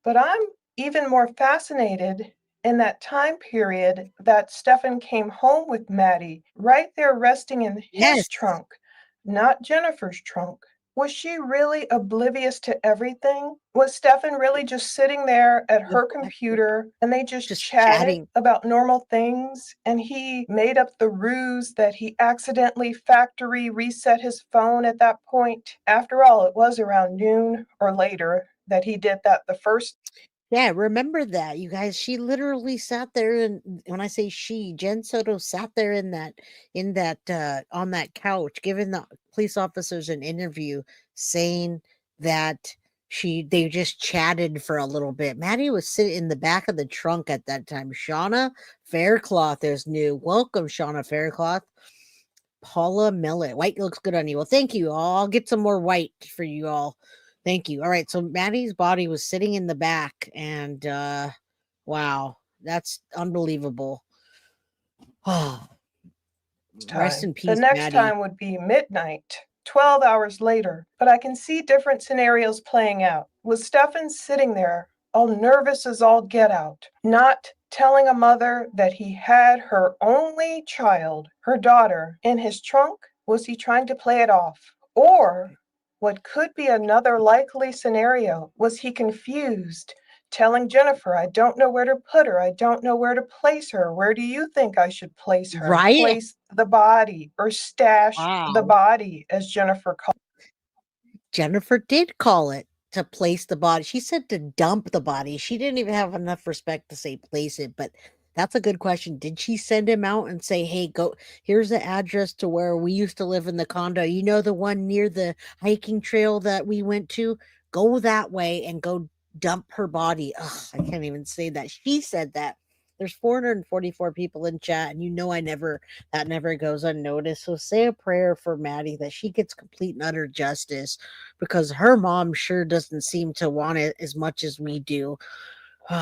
But I'm even more fascinated in that time period that Stephan came home with Maddie, right there resting in his Yes, trunk, not Jennifer's trunk. Was she really oblivious to everything? Was Stephan really just sitting there at the her computer and they just just chatted chatting. about normal things and he made up the ruse that he accidentally factory reset his phone at that point? After all, it was around noon or later that he did that the first. Yeah, remember that, you guys. She literally sat there, and when I say she, Jen Soto sat there on that couch, giving the police officers an interview, saying that they just chatted for a little bit. Maddie was sitting in the back of the trunk at that time. Shauna Faircloth is new. Welcome, Shauna Faircloth. Paula Millet. White looks good on you. Well, thank you. I'll get some more white for you all. Thank you. All right. So Maddie's body was sitting in the back, and wow, that's unbelievable. Oh, rest Time. in The peace, next Maddie. time would be midnight, 12 hours later. But I can see different scenarios playing out. Was Stephan sitting there, all nervous as all get out, not telling a mother that he had her only child, her daughter, in his trunk? Was he trying to play it off? Or what could be another likely scenario? Was he confused, telling Jennifer, I don't know where to put her. I don't know where to place her. Where do you think I should place her? Right? Place the body or stash the Wow. body, as Jennifer called. Jennifer did call it to place the body. She said to dump the body. She didn't even have enough respect to say place it, but that's a good question. Did she send him out and say, "Hey, go here's the address to where we used to live in the condo. You know the one near the hiking trail that we went to? Go that way and go dump her body." Ugh, I can't even say that. She said that. There's 444 people in chat, and you know that never goes unnoticed. So say a prayer for Maddie that she gets complete and utter justice, because her mom sure doesn't seem to want it as much as we do.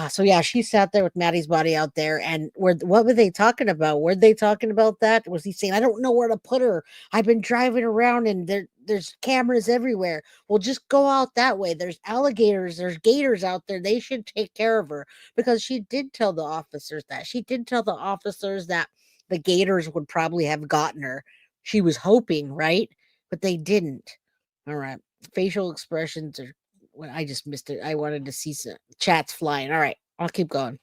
So yeah, she sat there with Maddie's body out there, and what were they talking about? Were they talking about that? Was he saying, "I don't know where to put her. I've been driving around, and there's cameras everywhere. Well, just go out that way. There's alligators, there's gators out there. They should take care of her." Because she did tell the officers that. She did tell the officers that the gators would probably have gotten her. She was hoping, right? But they didn't. All right. Facial expressions are, well, I just missed it. I wanted to see some chats flying. All right, I'll keep going.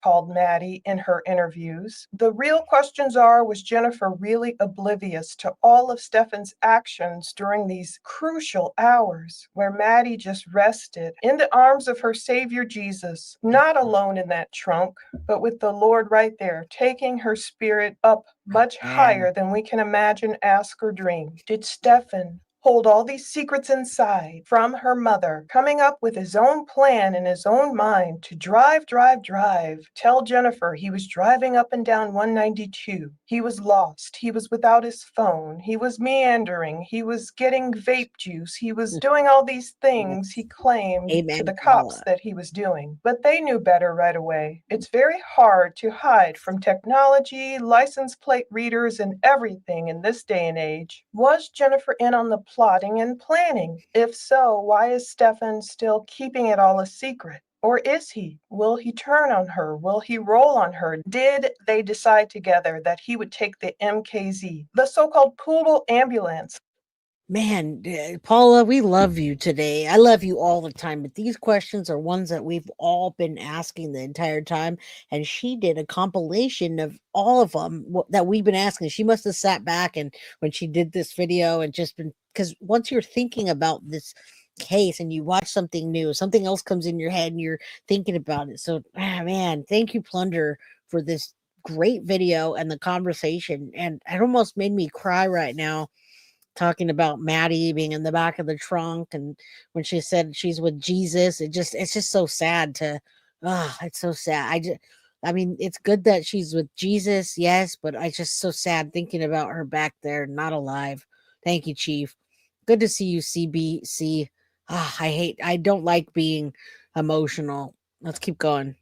Called Maddie in her interviews. The real questions are, was Jennifer really oblivious to all of Stephan's actions during these crucial hours where Maddie just rested in the arms of her Savior Jesus, not alone in that trunk, but with the Lord right there, taking her spirit up much Man, higher than we can imagine, ask, or dream? Did Stephan hold all these secrets inside from her mother, coming up with his own plan in his own mind to drive, tell Jennifer he was driving up and down 192. He was lost. He was without his phone. He was meandering. He was getting vape juice. He was doing all these things he yes. claimed to Amen, the cops Paula. that he was doing. But they knew better right away. It's very hard to hide from technology, license plate readers, and everything in this day and age. Was Jennifer in on the plotting and planning? If so, why is Stephan still keeping it all a secret? Or is he? Will he turn on her? Will he roll on her? Did they decide together that he would take the MKZ, the so called poodle ambulance? Man, Paula, we love you today. I love you all the time, but these questions are ones that we've all been asking the entire time. And she did a compilation of all of them that we've been asking. She must have sat back and when she did this video and just been, because once you're thinking about this case and you watch something new, something else comes in your head and you're thinking about it. So, man, thank you, Plunder, for this great video and the conversation. And it almost made me cry right now talking about Maddie being in the back of the trunk, and when she said she's with Jesus, it's just so sad to, it's so sad. I mean, it's good that she's with Jesus, yes, but I just so sad thinking about her back there, not alive. Thank you, Chief. Good to see you, CBC. I don't like being emotional. Let's keep going.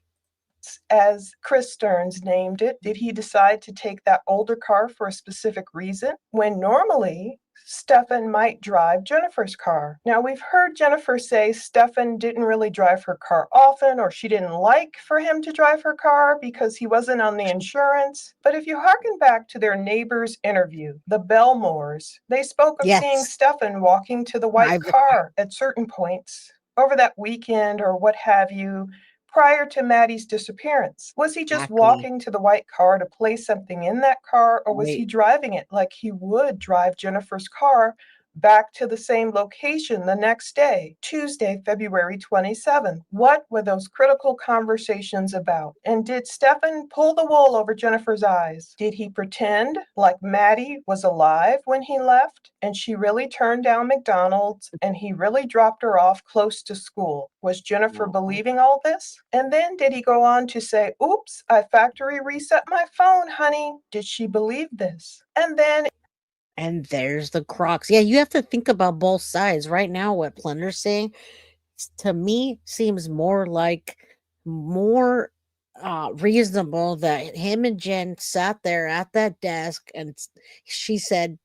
As Chris Stearns named it, did he decide to take that older car for a specific reason? When normally Stephan might drive Jennifer's car. Now, we've heard Jennifer say Stephan didn't really drive her car often, or she didn't like for him to drive her car because he wasn't on the insurance. But if you harken back to their neighbor's interview, the Belmores, they spoke of seeing Yes, Stephan walking to the white drive the car. car at certain points over that weekend or what have you, prior to Maddie's disappearance. Was he just Exactly. walking to the white car to place something in that car, or was he Right. driving it like he would drive Jennifer's car back to the same location the next day, Tuesday, February 27th? What were those critical conversations about? And did Stephan pull the wool over Jennifer's eyes? Did he pretend like Maddie was alive when he left and she really turned down McDonald's and he really dropped her off close to school? Was Jennifer Uh-huh. believing all this? And then did he go on to say, oops, I factory reset my phone, honey? Did she believe this? And then And there's the Crocs. Yeah, you have to think about both sides. Right now, what Plender's saying to me seems more reasonable that him and Jen sat there at that desk and she said,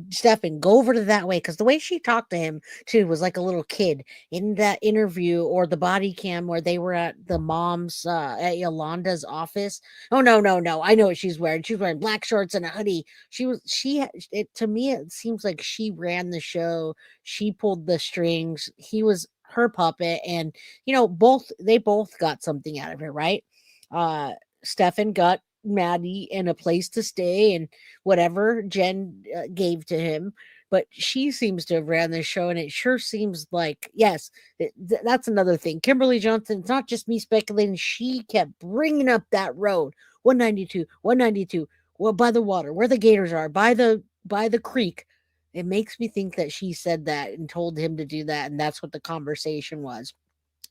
Stefan, go over to that way. Because the way she talked to him too was like a little kid in that interview or the body cam where they were at the mom's at Yolanda's office. Oh no, no, no. I know what she's wearing. She's wearing black shorts and a hoodie. It to me it seems like she ran the show. She pulled the strings. He was her puppet, and they both got something out of it, right? uh Stefan got Maddie and a place to stay and whatever Jen gave to him, but she seems to have ran this show, and it sure seems like yes, that's another thing. Kimberly Johnson, it's not just me speculating, she kept bringing up that road, 192, 192, well, by the water where the gators are, by the creek. It makes me think that she said that and told him to do that, and that's what the conversation was.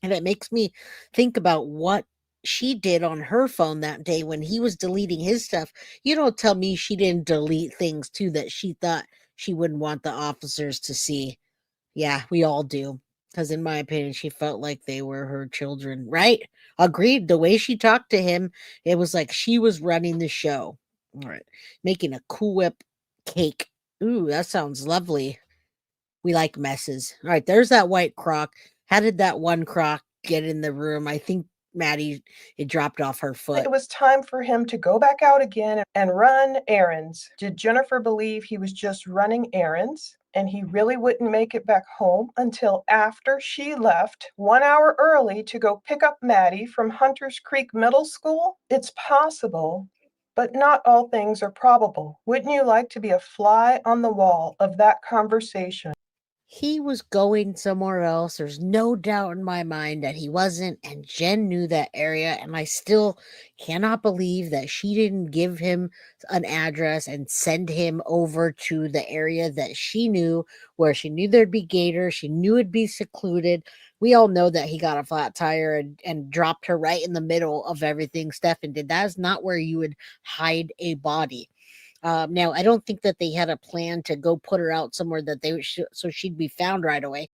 And it makes me think about what she did on her phone that day when he was deleting his stuff. You don't tell me she didn't delete things too that she thought she wouldn't want the officers to see. Yeah, we all do. Because in my opinion, she felt like they were her children, right? Agreed. The way she talked to him, it was like she was running the show. All right. Making a Cool Whip cake. Ooh, that sounds lovely. We like messes. All right, there's that white croc. How did that one croc get in the room? I think Maddie, it dropped off her it foot. was time for him to go back out again and run errands. Did Jennifer believe he was just running errands and he really wouldn't make it back home until after she left 1 hour early to go pick up Maddie from Hunters Creek Middle School? It's possible, but not all things are probable. Wouldn't you like to be a fly on the wall of that conversation? He was going somewhere else. There's no doubt in my mind that he wasn't, and Jen knew that area, and I still cannot believe that she didn't give him an address and send him over to the area that she knew, where she knew there'd be gators, she knew it'd be secluded. We all know that he got a flat tire and dropped her right in the middle of everything Stefan did. That is not where you would hide a body. Now, I don't think that they had a plan to go put her out somewhere that so she'd be found right away.